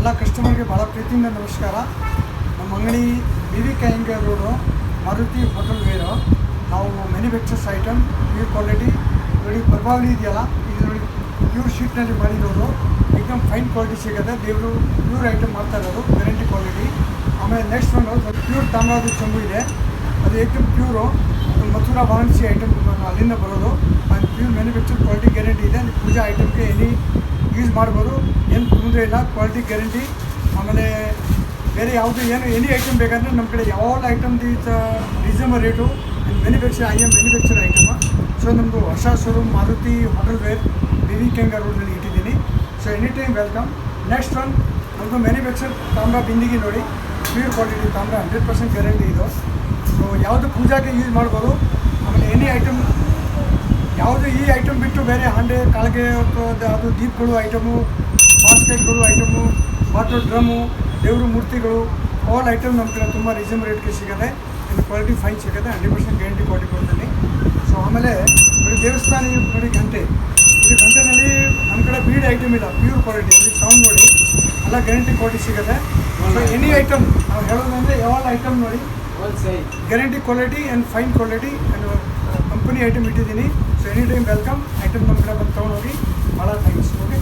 ಎಲ್ಲ ಕಸ್ಟಮರ್ಗೆ ಭಾಳ ಪ್ರೀತಿಯಿಂದ ನಮಸ್ಕಾರ. ನಮ್ಮ ಅಂಗಡಿ BV Kayyangar road, Maruti hotel where. ನಾವು ಮ್ಯಾನುಫ್ಯಾಕ್ಚರ್ಸ್ ಐಟಮ್ ಪ್ಯೂರ್ ಕ್ವಾಲಿಟಿ ನೋಡಿ. ಪ್ರಭಾವಳಿ ಇದೆಯಲ್ಲ, ಇದು ನೋಡಿ ಪ್ಯೂರ್ ಶೀಟ್ನಲ್ಲಿ ಮಾಡಿರೋದು, ಏಕದಮ್ ಫೈನ್ ಕ್ವಾಲಿಟಿ ಸಿಗುತ್ತೆ. ದೇವರು ಪ್ಯೂರ್ ಐಟಮ್ ಮಾಡ್ತಾ ಇರೋದು, ಗ್ಯಾರಂಟಿ ಕ್ವಾಲಿಟಿ. ಆಮೇಲೆ ನೆಕ್ಸ್ಟ್ ಒಂದು ಪ್ಯೂರ್ ತಾಮ್ರದ ಚಂಬು ಇದೆ, ಅದು ಏಕದಮ್ ಪ್ಯೂರು. ಮಥುರಾ ವಾರಣಾಸಿ ಐಟಮ್ ಅಲ್ಲಿಂದ ಬರೋದು. ಪ್ಯೂರ್ ಮ್ಯಾನುಫ್ಯಾಕ್ಚರ್ ಕ್ವಾಲಿಟಿ ಗ್ಯಾರಂಟಿ ಇದೆ. ಪೂಜಾ ಐಟಮ್ಗೆ ಎನಿ ಯೂಸ್ ಮಾಡ್ಬೋದು, ಏನು ತೊಂದರೆ ಇಲ್ಲ, ಕ್ವಾಲಿಟಿ ಗ್ಯಾರಂಟಿ. ಆಮೇಲೆ ಬೇರೆ ಯಾವುದು ಎನಿ ಐಟಮ್ ಬೇಕಾದರೆ ನಮ್ಮ ಕಡೆ ಯಾವ ಐಟಮ್ದು reasonable rate. Manufacture manufacture item. So ನಮ್ಮದು ಹೊಸ showroom Maruti hotel where BV Kayyangar ರೋಡ್ನಲ್ಲಿ ಇಟ್ಟಿದ್ದೀನಿ. So any time welcome. Next one ನಮ್ಮದು ಮ್ಯಾನುಫ್ಯಾಕ್ಚರ್ ತಾಮ್ರ ಬಿಂದಿಗೆ ನೋಡಿ, ಪ್ಯೂರ್ ಕ್ವಾಲಿಟಿ ತಾಮ್ರ 100% ಗ್ಯಾರಂಟಿ ಇದು. ಸೊ ಯಾವುದು ಪೂಜಾಗೆ ಯೂಸ್ ಮಾಡ್ಬೋದು. ಆಮೇಲೆ ಎನಿ ಐಟಮ್ ಯಾವುದು ಈ ಐಟಮ್ ಬಿಟ್ಟು ಬೇರೆ ಹಂಡೆ ಕಾಳಿಗೆ ಅದು ದೀಪಗಳು ಐಟಮು, ಬಾಸ್ಕೆಟ್ಗಳು ಐಟಮು, ವಾಟರ್ ಡ್ರಮ್ಮು, ದೇವ್ರ ಮೂರ್ತಿಗಳು, ಆಲ್ ಐಟಮ್ ನಮ್ಮ ಕಡೆ ತುಂಬ ರೀಸನಬಲ್ ರೇಟ್ಗೆ ಸಿಗುತ್ತೆ. ಇದು ಕ್ವಾಲಿಟಿ ಫೈನ್ ಸಿಗುತ್ತೆ, 100% ಗ್ಯಾರಂಟಿ ಕ್ವಾಲಿಟಿ ಕೊಡ್ತೀನಿ. ಸೊ ಆಮೇಲೆ ನೋಡಿ ದೇವಸ್ಥಾನ ನೋಡಿ ಗಂಟೆ, ಇದು ಗಂಟೆನಲ್ಲಿ ನಮ್ಮ ಕಡೆ ಬೀಡ್ ಐಟಮ್ ಇಲ್ಲ, ಪ್ಯೂರ್ ಕ್ವಾಲಿಟಿ. ಅಲ್ಲಿ ಸೌಂಡ್ ನೋಡಿ ಎಲ್ಲ ಗ್ಯಾರಂಟಿ ಕ್ವಾಲಿಟಿ ಸಿಗುತ್ತೆ. ಸೊ ಎನಿ ಐಟಮ್ ನಾವು ಹೇಳೋದಂದರೆ ಯಾವ ಐಟಮ್ ನೋಡಿ guarantee quality and fine quality and company item ಇಟ್ಟಿದ್ದೀನಿ. So any time welcome. Item ನಮ್ಮ ಕಡೆ ಬಂದು ತೊಗೊಂಡೋಗಿ, ಭಾಳ ಥ್ಯಾಂಕ್ಸ್. ಓಕೆ.